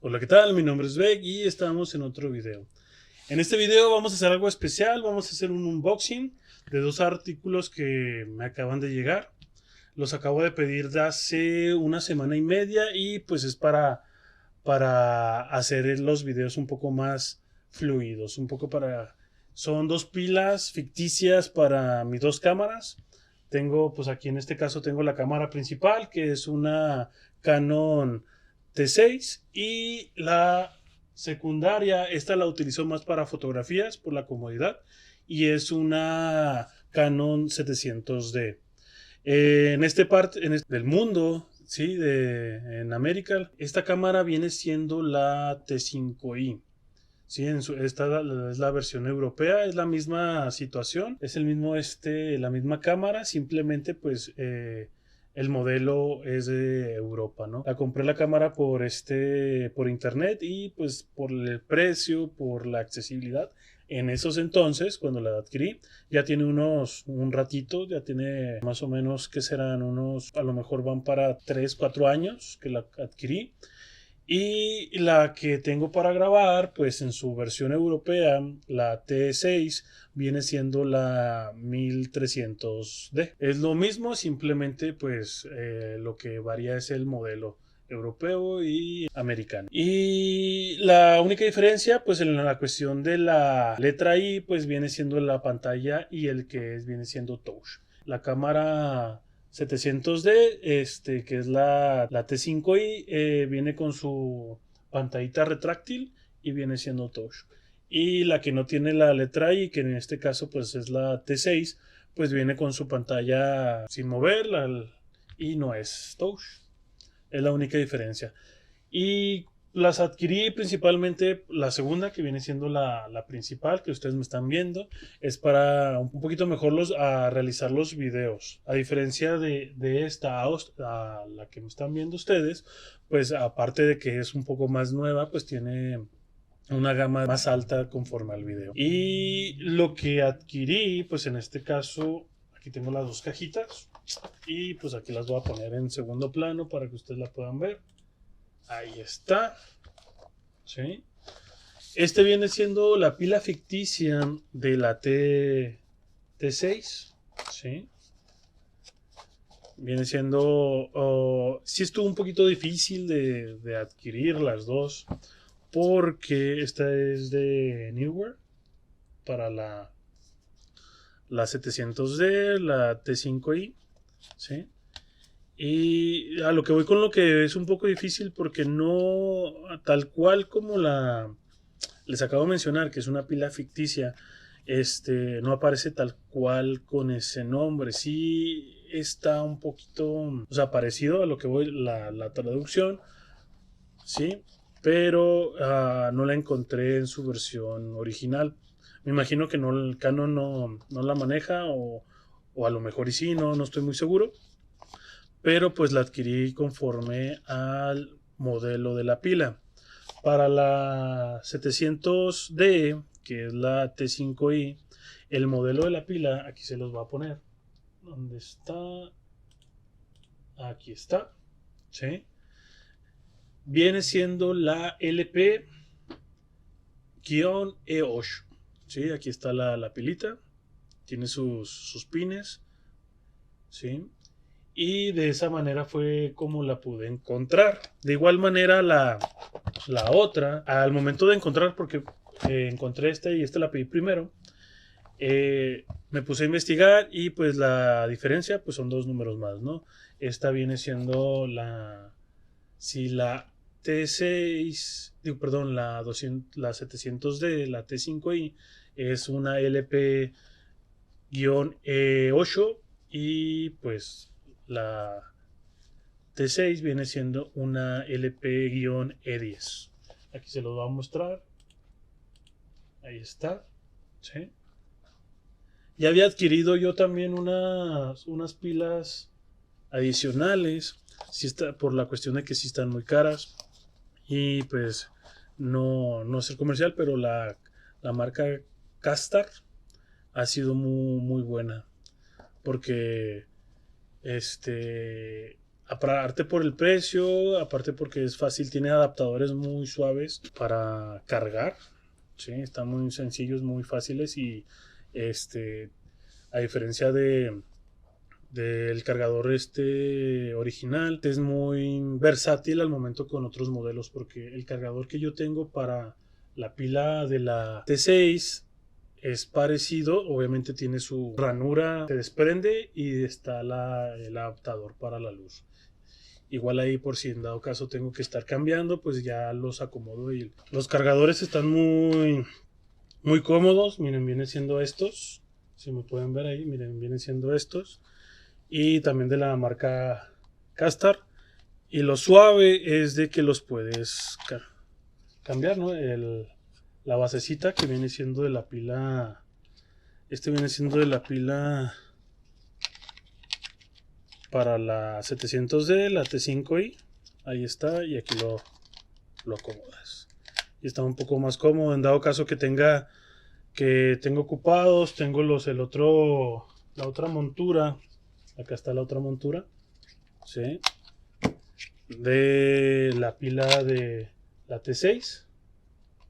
Hola, ¿qué tal? Mi nombre es Beck y estamos en otro video. En este video vamos a hacer algo especial, vamos a hacer un unboxing de dos artículos que me acaban de llegar. Los acabo de pedir de hace una semana y media y pues es para hacer los videos un poco más fluidos, Son dos pilas ficticias para mis dos cámaras. Tengo, pues aquí en este caso tengo la cámara principal, que es una Canon T6, y la secundaria, esta la utilizo más para fotografías por la comodidad, y es una Canon 700D. En este parte del mundo, sí, en América, esta cámara viene siendo la T5i. Sí, esta es la versión europea, es la misma situación, es el mismo la misma cámara, simplemente pues el modelo es de Europa, ¿no? La compré la cámara por internet y pues por el precio, por la accesibilidad. En esos entonces, cuando la adquirí, ya tiene un ratito, ya tiene más o menos, que serán a lo mejor van para 3 4 años que la adquirí. Y la que tengo para grabar, pues en su versión europea, la T6, viene siendo la 1300D. Es lo mismo, simplemente pues lo que varía es el modelo europeo y americano. Y la única diferencia, pues en la cuestión de la letra I, pues viene siendo la pantalla y viene siendo touch. La cámara 700D, que es la T5i, viene con su pantallita retráctil y viene siendo touch. Y la que no tiene la letra I, que en este caso pues es la T6, pues viene con su pantalla sin mover y no es touch. Es la única diferencia. Y las adquirí principalmente, la segunda, que viene siendo la principal, que ustedes me están viendo, es para un poquito mejor a realizar los videos. A diferencia de a la que me están viendo ustedes, pues aparte de que es un poco más nueva, pues tiene una gama más alta conforme al video. Y lo que adquirí, pues en este caso, aquí tengo las dos cajitas y pues aquí las voy a poner en segundo plano para que ustedes la puedan ver. Ahí está. ¿Sí? Este viene siendo la pila ficticia de la T6. ¿Sí? Viene siendo... sí estuvo un poquito difícil de adquirir las dos, porque esta es de Neewer para la 700D, la T5i. ¿Sí? Y a lo que voy con lo que es un poco difícil, porque no tal cual como les acabo de mencionar, que es una pila ficticia, no aparece tal cual con ese nombre. Sí está un poquito, o sea, parecido a lo que voy la traducción, sí, pero no la encontré en su versión original. Me imagino que el Canon no la maneja, o a lo mejor y sí, no estoy muy seguro. Pero pues la adquirí conforme al modelo de la pila. Para la 700D, que es la T5i, el modelo de la pila, aquí se los va a poner. ¿Dónde está? Aquí está. ¿Sí? Viene siendo la LP-E8. ¿Sí? Aquí está la pilita. Tiene sus pines. ¿Sí? Y de esa manera fue como la pude encontrar. De igual manera la otra, al momento de encontrar, porque encontré y la pedí primero, me puse a investigar y pues la diferencia pues son dos números más, ¿no? Esta viene siendo si la T6, digo, perdón, la 700D, la T5i, es una LP-E8, y pues la T6 viene siendo una LP-E10. Aquí se los voy a mostrar. Ahí está. ¿Sí? Ya había adquirido yo también unas pilas adicionales. Sí, por la cuestión de que sí están muy caras. Y pues no es el comercial, pero la marca Castar ha sido muy, muy buena. Porque aparte por el precio, aparte porque es fácil, tiene adaptadores muy suaves para cargar. Sí, están muy sencillos, muy fáciles y a diferencia del cargador original, es muy versátil al momento con otros modelos, porque el cargador que yo tengo para la pila de la T6 es parecido, obviamente tiene su ranura, se desprende y está el adaptador para la luz. Igual ahí, por si en dado caso tengo que estar cambiando, pues ya los acomodo. Y los cargadores están muy, muy cómodos. Miren, vienen siendo estos. Si me pueden ver ahí, miren, vienen siendo estos. Y también de la marca Castar. Y lo suave es de que los puedes cambiar, ¿no? La basecita que viene siendo de la pila. Viene siendo de la pila para la 700D, la T5i. Ahí está, y aquí lo acomodas. Y está un poco más cómodo en dado caso que tengo ocupados, tengo la otra montura. Acá está la otra montura, ¿sí? De la pila de la T6,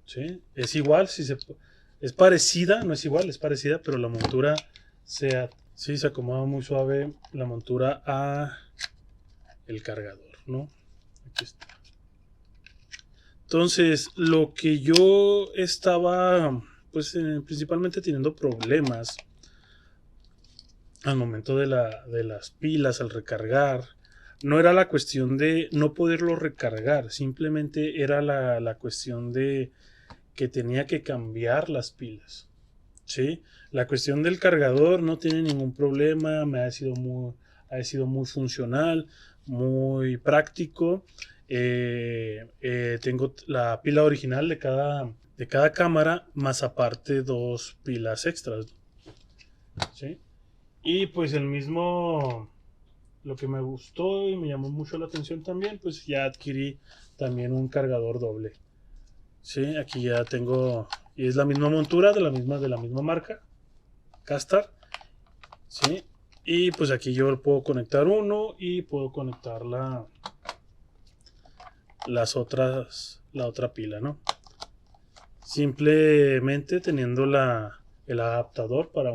¿sí? Es igual, es parecida, no es igual, es parecida, pero la montura se acomoda muy suave la montura a el cargador, ¿no? Aquí está. Entonces, lo que yo estaba, pues principalmente teniendo problemas al momento de las pilas, al recargar, no era la cuestión de no poderlo recargar, simplemente era la cuestión de que tenía que cambiar las pilas, ¿sí? La cuestión del cargador no tiene ningún problema, ha sido muy funcional, muy práctico. Tengo la pila original de cada cámara, más aparte 2 pilas extras, ¿sí? Y pues lo que me gustó y me llamó mucho la atención también, pues ya adquirí también un cargador doble. Sí, aquí ya tengo, y es la misma montura de la misma marca, Castar. Sí, y pues aquí yo puedo conectar uno y puedo conectar la otra pila, ¿no? Simplemente teniendo el adaptador para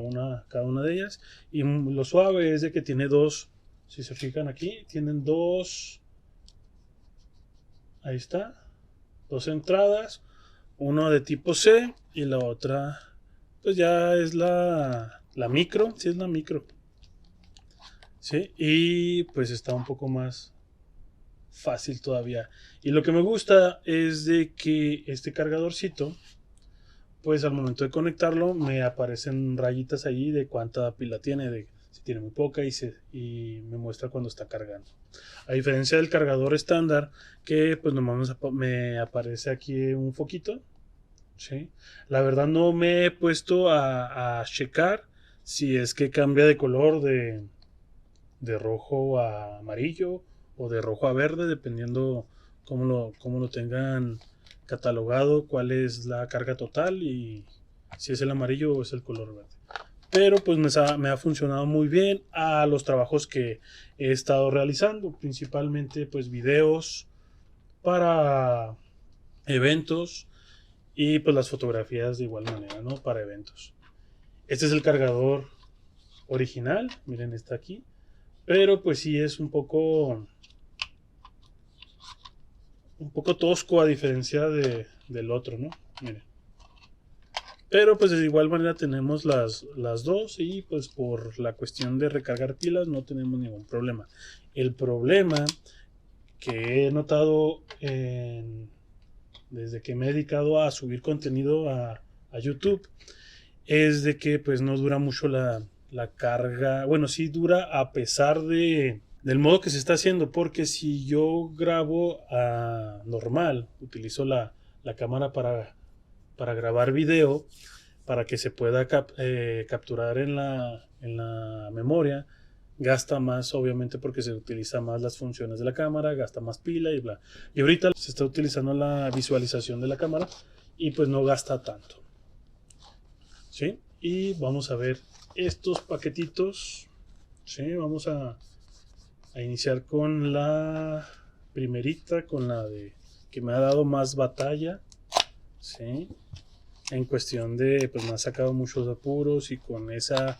cada una de ellas. Y lo suave es de que tiene dos, si se fijan aquí, tienen dos, ahí está, dos entradas, una de tipo C y la otra, pues ya es la micro, sí es la micro. Sí, y pues está un poco más fácil todavía. Y lo que me gusta es de que este cargadorcito, pues al momento de conectarlo me aparecen rayitas ahí de cuánta pila tiene, de si tiene muy poca y me muestra cuando está cargando. A diferencia del cargador estándar, que pues nomás me aparece aquí un foquito, ¿sí? La verdad no me he puesto a checar si es que cambia de color de rojo a amarillo o de rojo a verde, dependiendo cómo lo tengan catalogado, cuál es la carga total y si es el amarillo o es el color verde. Pero pues me ha funcionado muy bien a los trabajos que he estado realizando, principalmente pues videos para eventos y pues las fotografías de igual manera, ¿no? Para eventos. Este es el cargador original, miren, está aquí. Pero pues sí es un poco tosco a diferencia del otro, ¿no? Miren. Pero pues de igual manera tenemos las dos y pues por la cuestión de recargar pilas no tenemos ningún problema. El problema que he notado desde que me he dedicado a subir contenido a YouTube es de que pues no dura mucho la carga. Bueno, sí dura a pesar del modo que se está haciendo, porque si yo grabo normal, utilizo la cámara para grabar video, para que se pueda capturar en la memoria, gasta más, obviamente, porque se utiliza más las funciones de la cámara, gasta más pila y bla. Y ahorita se está utilizando la visualización de la cámara y pues no gasta tanto, ¿sí? Y vamos a ver estos paquetitos, ¿sí? Vamos a a iniciar con la primerita, con la de que me ha dado más batalla, ¿sí? En cuestión de, pues me ha sacado muchos apuros y con esa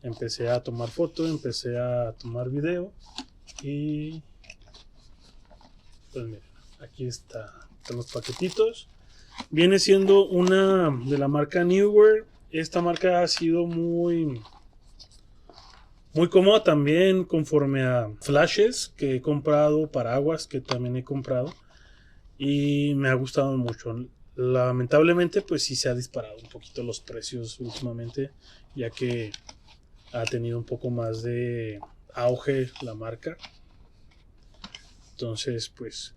empecé a tomar foto, empecé a tomar video y pues miren, aquí están los paquetitos. Viene siendo una de la marca Neewer. Esta marca ha sido muy cómoda también conforme a flashes que he comprado, paraguas que también he comprado y me ha gustado mucho. Lamentablemente pues sí se ha disparado un poquito los precios últimamente, ya que ha tenido un poco más de auge la marca. Entonces pues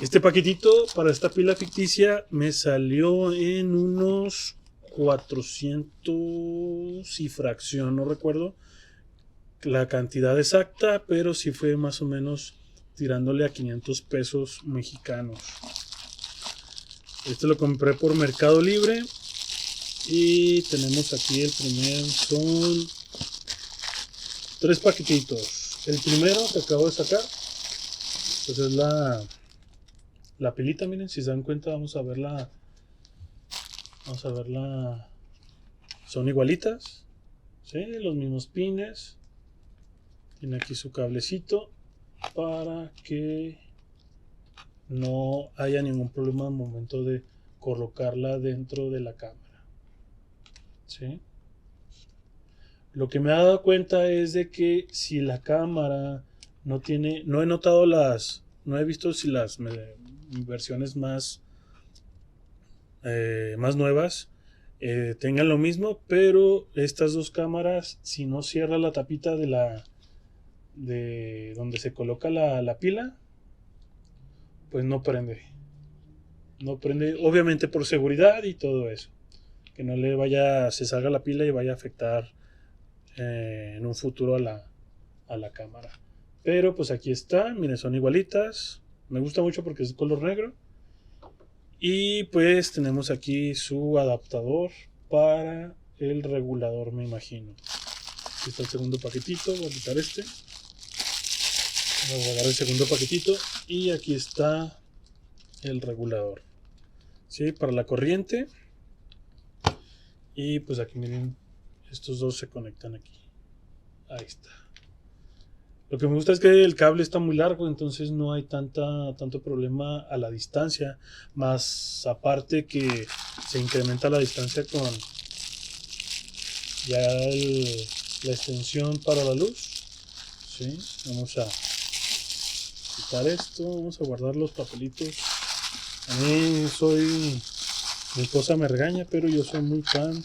este paquetito para esta pila ficticia me salió en unos 400 y fracción, no recuerdo la cantidad exacta, pero sí fue más o menos tirándole a 500 pesos mexicanos. Este lo compré por Mercado Libre y tenemos aquí el primer, son 3 paquetitos. El primero que acabo de sacar pues es la pilita, miren, si se dan cuenta vamos a verla, son igualitas, ¿sí? Los mismos pines, tiene aquí su cablecito para que no haya ningún problema al momento de colocarla dentro de la cámara, ¿sí? Lo que me he dado cuenta es de que si la cámara no tiene, no he visto si las versiones más nuevas tengan lo mismo, pero estas dos cámaras, si no cierra la tapita de donde se coloca la pila, pues no prende, obviamente por seguridad y todo eso, que no le vaya, se salga la pila y vaya a afectar en un futuro a la cámara. Pero pues aquí está, miren, son igualitas, me gusta mucho porque es de color negro. Y pues tenemos aquí su adaptador para el regulador, me imagino. Aquí está el segundo paquetito, voy a quitar este, voy a guardar el segundo paquetito y aquí está el regulador, ¿sí? Para la corriente. Y pues aquí miren, estos dos se conectan aquí, ahí está. Lo que me gusta es que el cable está muy largo, entonces no hay tanto problema a la distancia. Más aparte que se incrementa la distancia con ya la extensión para la luz. ¿Sí? Vamos a quitar esto, vamos a guardar los papelitos. A mí mi esposa me regaña, pero yo soy muy fan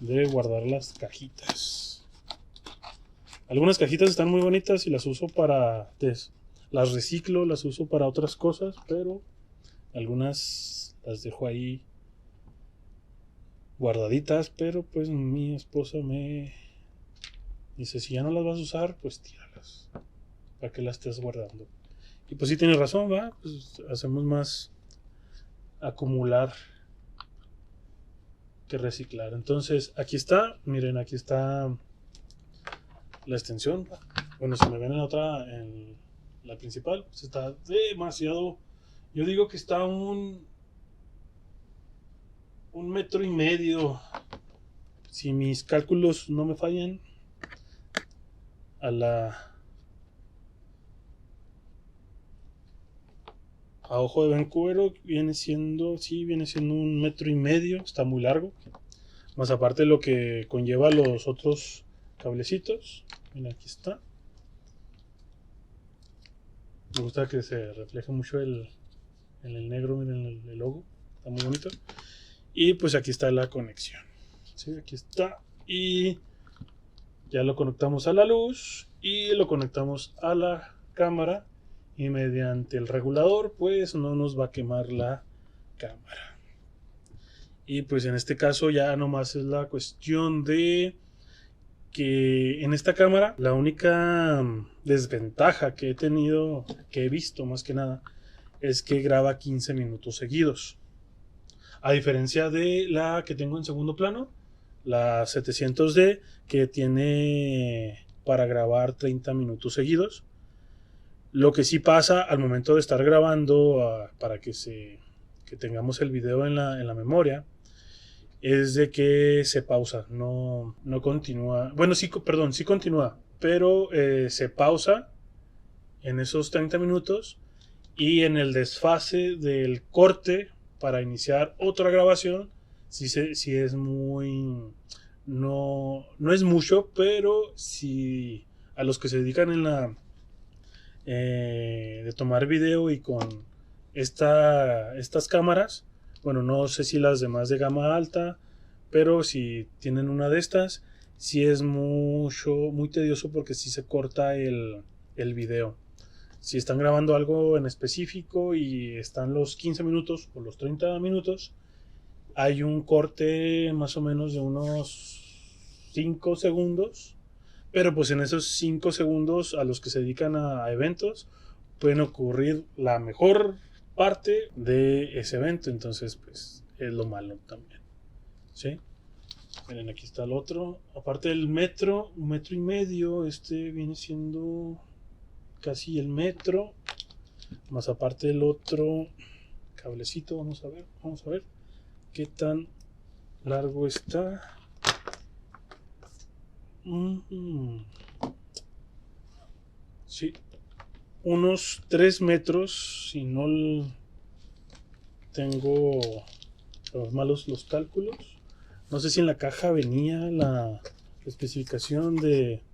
de guardar las cajitas. Algunas cajitas están muy bonitas y las uso las reciclo, las uso para otras cosas, pero algunas las dejo ahí guardaditas, pero pues mi esposa me dice, si ya no las vas a usar, pues tíralas, ¿para qué las estés guardando? Y pues sí tiene razón, ¿va? Pues hacemos más acumular que reciclar. Entonces aquí está, miren, aquí está la extensión. Bueno, si me ven en la principal, pues está demasiado, yo digo que está un metro y medio, si mis cálculos no me fallan, a ojo de buen cubero viene siendo un metro y medio, está muy largo, más aparte lo que conlleva los otros cablecitos. Miren, aquí está. Me gusta que se refleje mucho en el negro, miren el logo, está muy bonito. Y pues aquí está la conexión, ¿sí? Aquí está, y ya lo conectamos a la luz y lo conectamos a la cámara, y mediante el regulador pues no nos va a quemar la cámara. Y pues en este caso ya nomás es la cuestión de que en esta cámara la única desventaja que he visto más que nada, es que graba 15 minutos seguidos. A diferencia de la que tengo en segundo plano, la 700D, que tiene para grabar 30 minutos seguidos. Lo que sí pasa al momento de estar grabando, para que tengamos el video en la memoria, es de que se pausa, no continúa. Bueno, sí, perdón, sí continúa, pero se pausa en esos 30 minutos y en el desfase del corte para iniciar otra grabación, sí es muy... No es mucho, pero si a los que se dedican de tomar video y con estas cámaras, bueno, no sé si las demás de gama alta, pero si tienen una de estas, sí es muy tedioso porque sí se corta el video. Si están grabando algo en específico y están los 15 minutos o los 30 minutos, hay un corte más o menos de unos 5 segundos, pero pues en esos 5 segundos a los que se dedican a eventos pueden ocurrir la mejor parte de ese evento, entonces pues es lo malo también, ¿sí? Miren, aquí está el otro, aparte del metro, 1,5 metros, viene siendo casi el metro, más aparte del otro cablecito. Vamos a ver qué tan largo está. Sí, unos 3 metros, si no tengo los malos los cálculos. No sé si en la caja venía la especificación de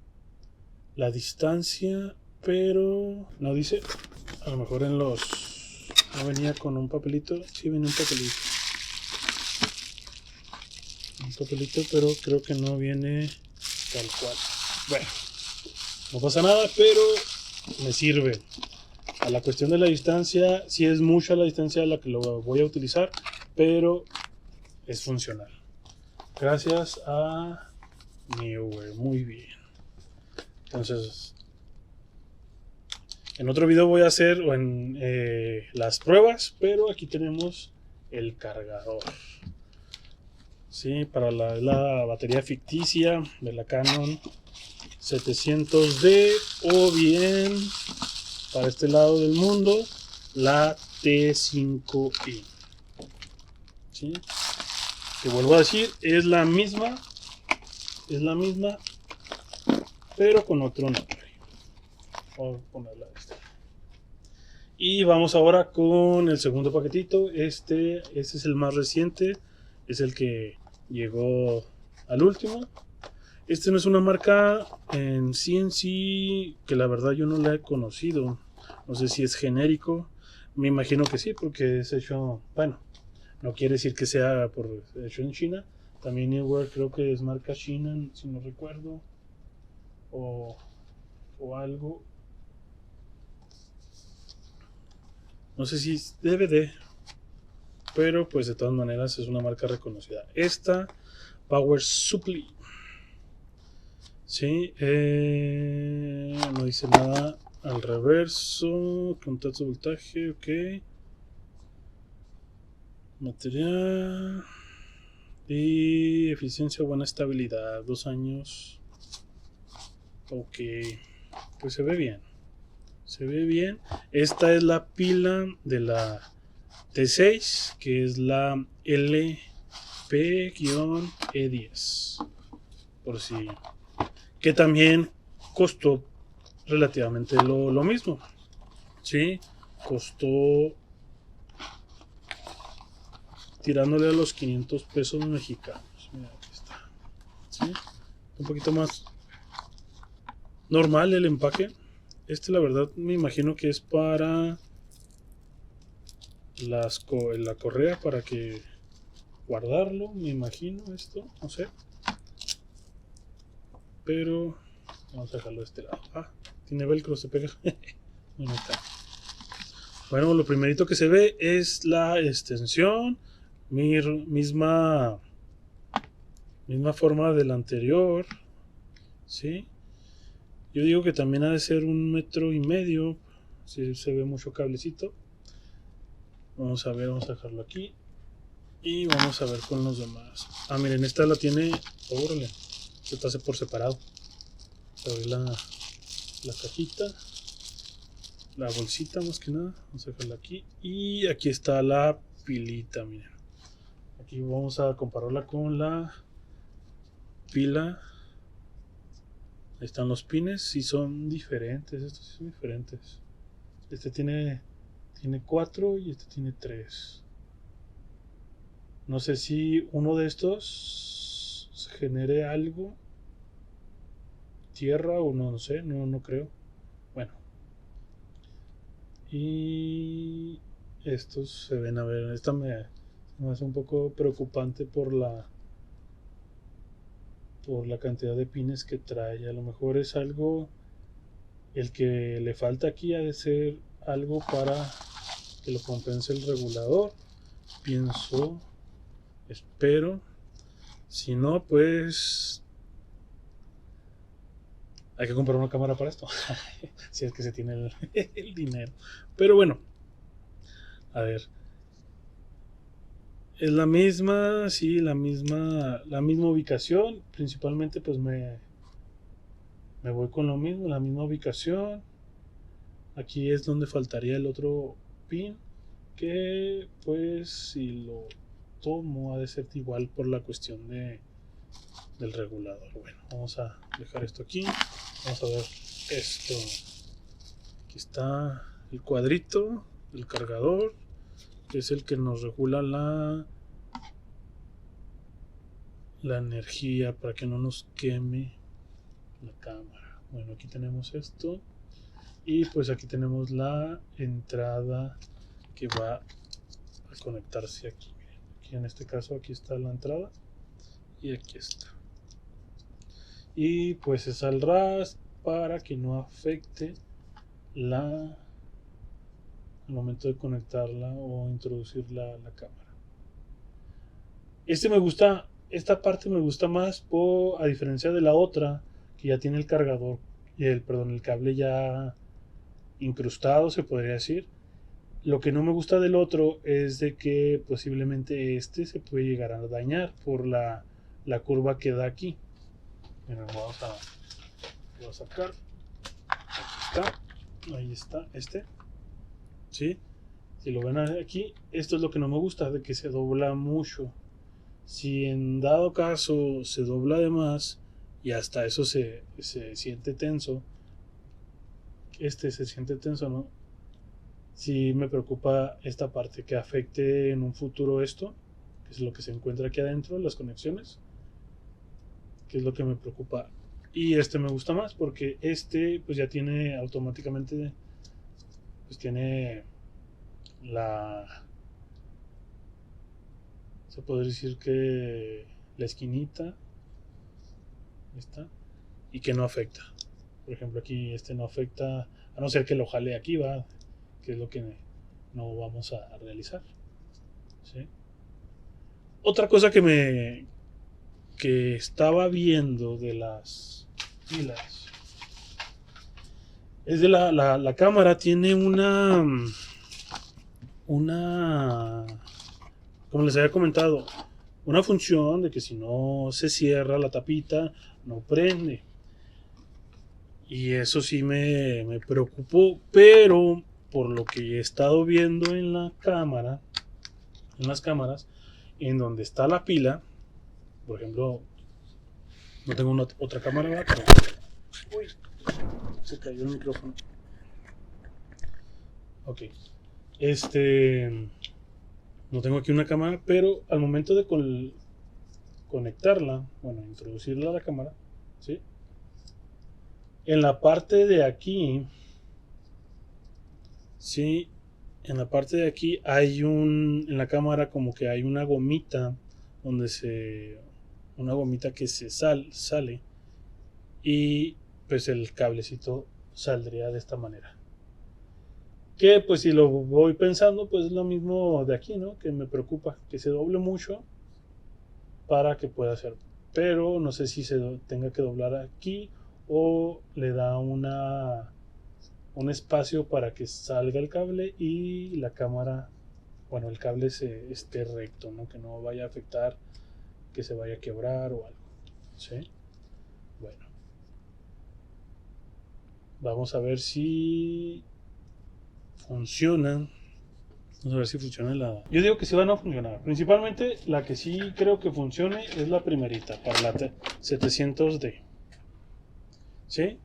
la distancia, pero no dice. A lo mejor no venía con un papelito. Sí venía un papelito, pero creo que no viene tal cual. Bueno, no pasa nada, pero me sirve. A la cuestión de la distancia, sí es mucha la distancia a la que lo voy a utilizar, pero es funcional. Gracias a Neewer, muy bien. Entonces, en otro video voy a hacer las pruebas, pero aquí tenemos el cargador. Sí, para la batería ficticia de la Canon 700D, o bien para este lado del mundo la T5i. ¿Sí? Que vuelvo a decir, es la misma, pero con otro nombre. Vamos a ponerla esta. Y vamos ahora con el segundo paquetito. Este es el más reciente, es el que llegó al último. Este no es una marca en sí que la verdad yo no la he conocido. No sé si es genérico. Me imagino que sí, porque es hecho, bueno, no quiere decir que sea hecho en China. También Neewer creo que es marca china, si no recuerdo, o algo. No sé si es DVD, pero pues de todas maneras es una marca reconocida. Esta Power Supply, sí, no dice nada al reverso. Contacto de voltaje, ok. Material y eficiencia, buena estabilidad, 2 años. Ok, pues se ve bien. Esta es la pila de la T6, que es la LP-E10, por si, que también costó relativamente lo mismo. Sí, costó tirándole a los 500 pesos mexicanos. Mira, aquí está. ¿Sí? Un poquito más normal el empaque. La verdad me imagino que es para la correa, para que guardarlo, me imagino esto, no sé. Pero vamos a dejarlo de este lado. Tiene velcro, se pega. Bueno, lo primerito que se ve es la extensión. Misma forma del anterior, ¿sí? Yo digo que también ha de ser 1,5 metros. Si se ve mucho cablecito. Vamos a ver, vamos a dejarlo aquí. Y vamos a ver con los demás. Miren, esta la tiene. Órale, se hace por separado. Se ve la cajita. la bolsita más que nada. Vamos a dejarla aquí. Y aquí está la pilita, miren. Aquí vamos a compararla con la pila. Ahí están los pines. Sí son diferentes. Estos sí son diferentes. Este tiene 4 y este tiene 3. No sé si uno de estos genere algo. Tierra o no sé. No creo. Bueno. Y estos se ven, a ver, esta me hace un poco preocupante por la cantidad de pines que trae. A lo mejor es algo, el que le falta aquí ha de ser algo para que lo compense el regulador. Pienso, espero. Si no, pues hay que comprar una cámara para esto. Si es que se tiene el dinero. Pero bueno, a ver. Es la misma, sí, la misma ubicación. Principalmente pues me voy con lo mismo, la misma ubicación. Aquí es donde faltaría el otro pin, que pues si lo tomo ha de ser igual por la cuestión del regulador. Bueno, vamos a dejar esto aquí. Vamos a ver esto. Aquí está el cuadrito del cargador, que es el que nos regula la energía para que no nos queme la cámara. Bueno, aquí tenemos esto y pues aquí tenemos la entrada que va a conectarse aquí. Aquí en este caso aquí está la entrada y aquí está. Y pues es al ras para que no afecte al momento de conectarla o introducir la cámara. Esta parte me gusta más a diferencia de la otra que ya tiene el cargador y el cable ya incrustado, se podría decir. Lo que no me gusta del otro es de que posiblemente este se puede llegar a dañar por la curva que da aquí. Bueno, voy a sacar. Aquí está. Ahí está este. ¿Sí? Si lo ven aquí, esto es lo que no me gusta, de que se dobla mucho. Si en dado caso se dobla de más y hasta eso se siente tenso, se siente tenso, ¿no? Sí me preocupa esta parte, que afecte en un futuro esto, que es lo que se encuentra aquí adentro, las conexiones, que es lo que me preocupa. Y este me gusta más porque este pues ya tiene automáticamente, pues tiene se puede decir que la esquinita está y que no afecta. Por ejemplo, aquí este no afecta, a no ser que lo jale aquí, va, que es lo que no vamos a realizar. ¿Sí? Otra cosa que estaba viendo de las pilas es de la cámara. Tiene como les había comentado, una función de que si no se cierra la tapita no prende. Y eso sí me preocupó, pero por lo que he estado viendo en las cámaras, en donde está la pila, por ejemplo, no tengo otra cámara, pero uy, se cayó el micrófono. Ok, no tengo aquí una cámara, pero al momento de conectarla, bueno, introducirla a la cámara, ¿sí? En la parte de aquí, sí, en la parte de aquí en la cámara como que hay una gomita una gomita que sale y pues el cablecito saldría de esta manera. Que pues si lo voy pensando, pues es lo mismo de aquí, ¿no? Que me preocupa, que se doble mucho para que pueda hacer. Pero no sé si se tenga que doblar aquí o le da un espacio para que salga el cable y la cámara, bueno, el cable esté recto, ¿no? Que no vaya a afectar, que se vaya a quebrar o algo. ¿Sí? Bueno. Vamos a ver si funciona. Vamos a ver si funciona la... Yo digo que sí van a funcionar. Principalmente la que sí creo que funcione es la primerita, para la 700D. ¿Sí?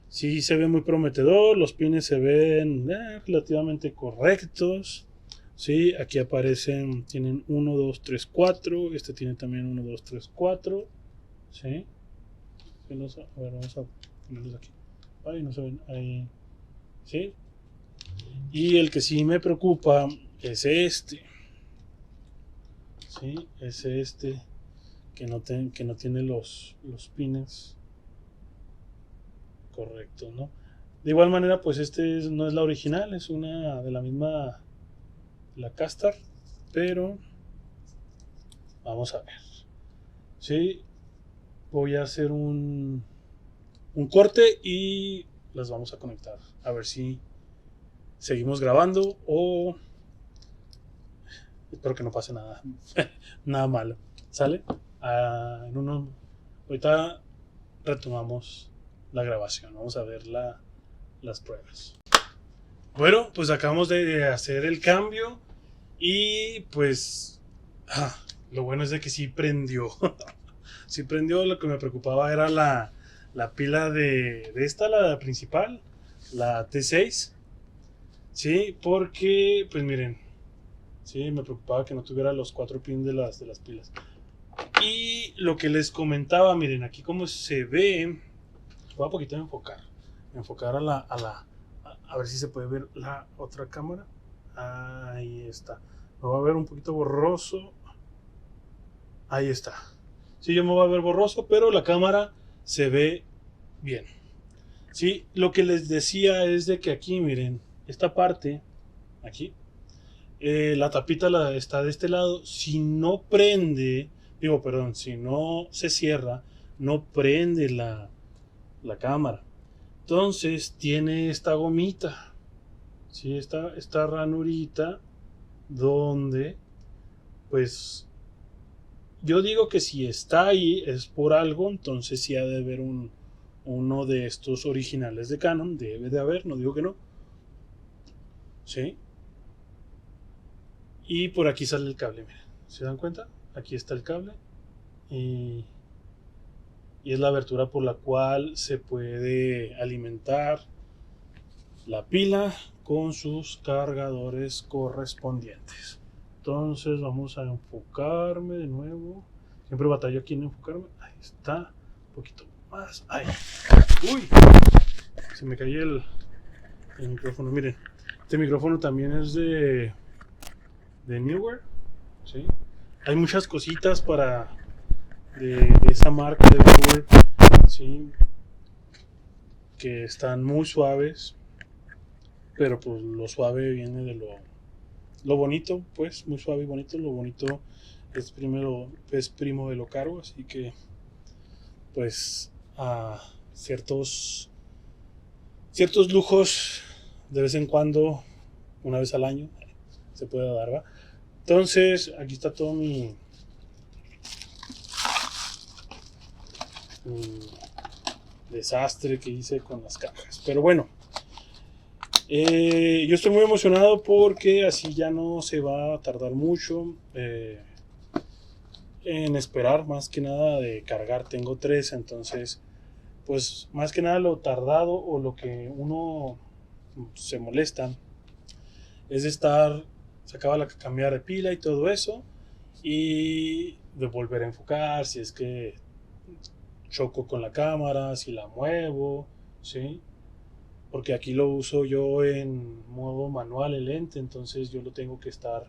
Sí se ve muy prometedor, los pines se ven relativamente correctos. ¿Sí? Aquí aparecen, tienen 1, 2, 3, 4. Este tiene también 1, 2, 3, 4. ¿Sí? A ver, vamos a ponerlos aquí. Ay, no se ven. Ahí. ¿Sí? Y el que sí me preocupa es este. ¿Sí? Es este que no tiene los pines correctos, ¿no? De igual manera, pues no es la original, es una de la misma, la Castar, pero vamos a ver. ¿Sí? Voy a hacer un corte y las vamos a conectar. A ver si seguimos grabando o espero que no pase nada, nada malo. ¿Sale? Ahorita retomamos la grabación. Vamos a ver las pruebas. Bueno, pues acabamos de hacer el cambio y pues lo bueno es de que sí prendió. Sí prendió. Lo que me preocupaba era la pila de esta, la principal, la T6. Sí, porque pues miren, sí, me preocupaba que no tuviera los 4 pins de las pilas. Y lo que les comentaba, miren, aquí como se ve, voy a poquito enfocar a ver si se puede ver la otra cámara. Ahí está. Me va a ver un poquito borroso. Ahí está. Sí, yo me voy a ver borroso, pero la cámara se ve bien. Sí, lo que les decía es de que aquí, miren, esta parte, aquí, la tapita está de este lado. Si no prende, si no se cierra, no prende la cámara. Entonces tiene esta gomita, ¿sí? esta ranurita donde, pues, yo digo que si está ahí es por algo. Entonces sí ha de haber uno de estos originales de Canon, debe de haber, no digo que no. ¿Sí? Y por aquí sale el cable, miren, ¿se dan cuenta? Aquí está el cable y es la abertura por la cual se puede alimentar la pila con sus cargadores correspondientes. Entonces vamos a enfocarme de nuevo. Siempre batallo aquí en enfocarme. Ahí está. Un poquito más. Ahí. Uy. Se me cayó el micrófono. Miren. Este micrófono también es de Neewer. ¿Sí? Hay muchas cositas de esa marca de Neewer. ¿Sí? Que están muy suaves. Pero pues lo suave viene de lo bonito, pues, muy suave y bonito. Lo bonito es primo de lo caro, así que pues a ciertos lujos de vez en cuando, una vez al año, se puede dar, ¿va? Entonces aquí está todo mi desastre que hice con las cajas, pero bueno. Yo estoy muy emocionado porque así ya no se va a tardar mucho en esperar, más que nada de cargar. Tengo 3, entonces pues más que nada lo tardado o lo que uno se molesta es de se acaba la cambiar de pila y todo eso, y de volver a enfocar, si es que choco con la cámara, si la muevo, ¿sí? Porque aquí lo uso yo en modo manual el lente, entonces yo les tengo que estar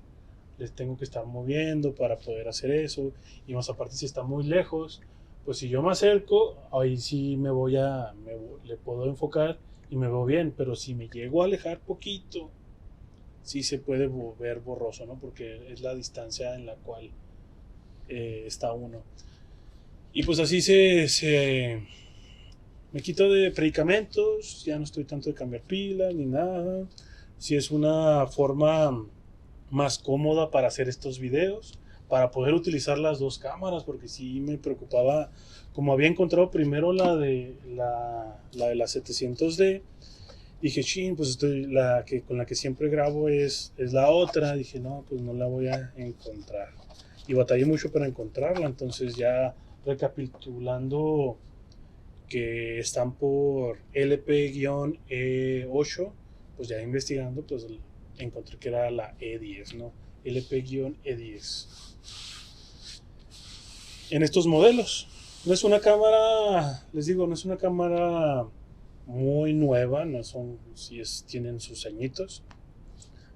moviendo para poder hacer eso. Y más aparte, si está muy lejos, pues si yo me acerco, ahí sí le puedo enfocar y me veo bien. Pero si me llego a alejar poquito, sí se puede ver borroso, ¿no? Porque es la distancia en la cual está uno. Y pues así me quito de predicamentos, ya no estoy tanto de cambiar pilas ni nada. Si es una forma más cómoda para hacer estos videos, para poder utilizar las 2 cámaras, porque sí me preocupaba, como había encontrado primero la de la 700D, dije, chin, pues con la que siempre grabo es la otra. Dije, no, pues no la voy a encontrar. Y batallé mucho para encontrarla. Entonces ya recapitulando que están por LP-E8, pues ya investigando, pues encontré que era la E10, ¿no? LP-E10. En estos modelos. No es una cámara, les digo, no es una cámara muy nueva, no son, tienen sus añitos.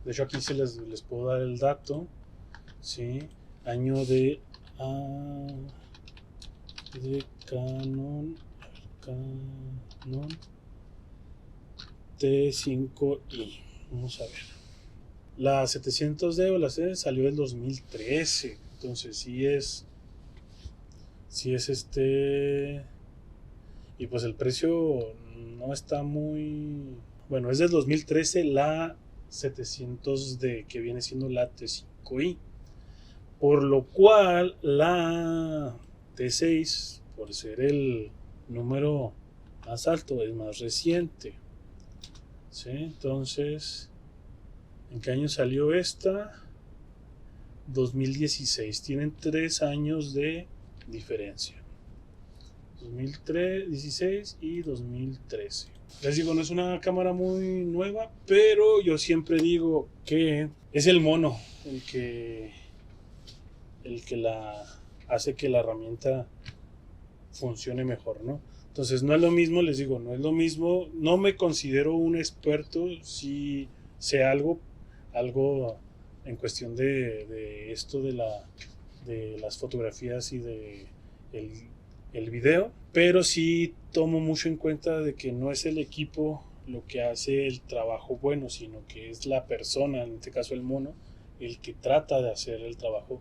De hecho aquí les puedo dar el dato, ¿sí? Año de Canon T5i. Vamos a ver. La 700D o la C salió en 2013, entonces sí es y pues el precio no está muy bueno. Es del 2013 la 700D, que viene siendo la T5i, por lo cual la T6, por ser el número más alto, es más reciente, ¿sí? Entonces, ¿en qué año salió esta? 2016. Tienen 3 años de diferencia. 2016 y 2013. Les digo, no es una cámara muy nueva, pero yo siempre digo que es el mono el que la hace que la herramienta funcione mejor, ¿no? Entonces no es lo mismo, les digo, no es lo mismo. No me considero un experto, si sé algo en cuestión de esto de las fotografías y de el video, pero sí tomo mucho en cuenta de que no es el equipo lo que hace el trabajo bueno, sino que es la persona, en este caso el mono, el que trata de hacer el trabajo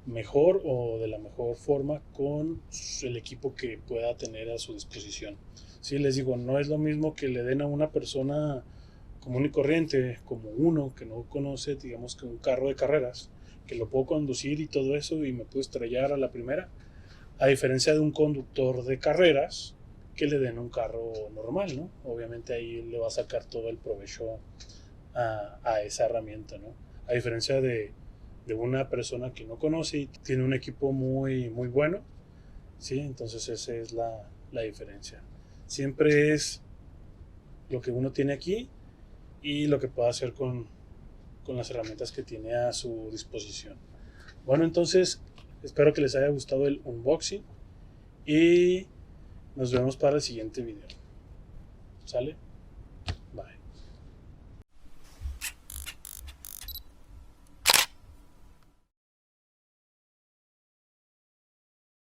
mejor o de la mejor forma con el equipo que pueda tener a su disposición. Sí, les digo, no es lo mismo que le den a una persona común y corriente, como uno que no conoce, digamos que un carro de carreras, que lo puedo conducir y todo eso y me puedo estrellar a la primera, a diferencia de un conductor de carreras que le den un carro normal, ¿no? Obviamente ahí le va a sacar todo el provecho a esa herramienta, ¿no? A diferencia de una persona que no conoce y tiene un equipo muy, muy bueno, ¿sí? Entonces esa es la diferencia. Siempre es lo que uno tiene aquí y lo que puede hacer con las herramientas que tiene a su disposición. Bueno, entonces espero que les haya gustado el unboxing y nos vemos para el siguiente video. ¿Sale? Bye.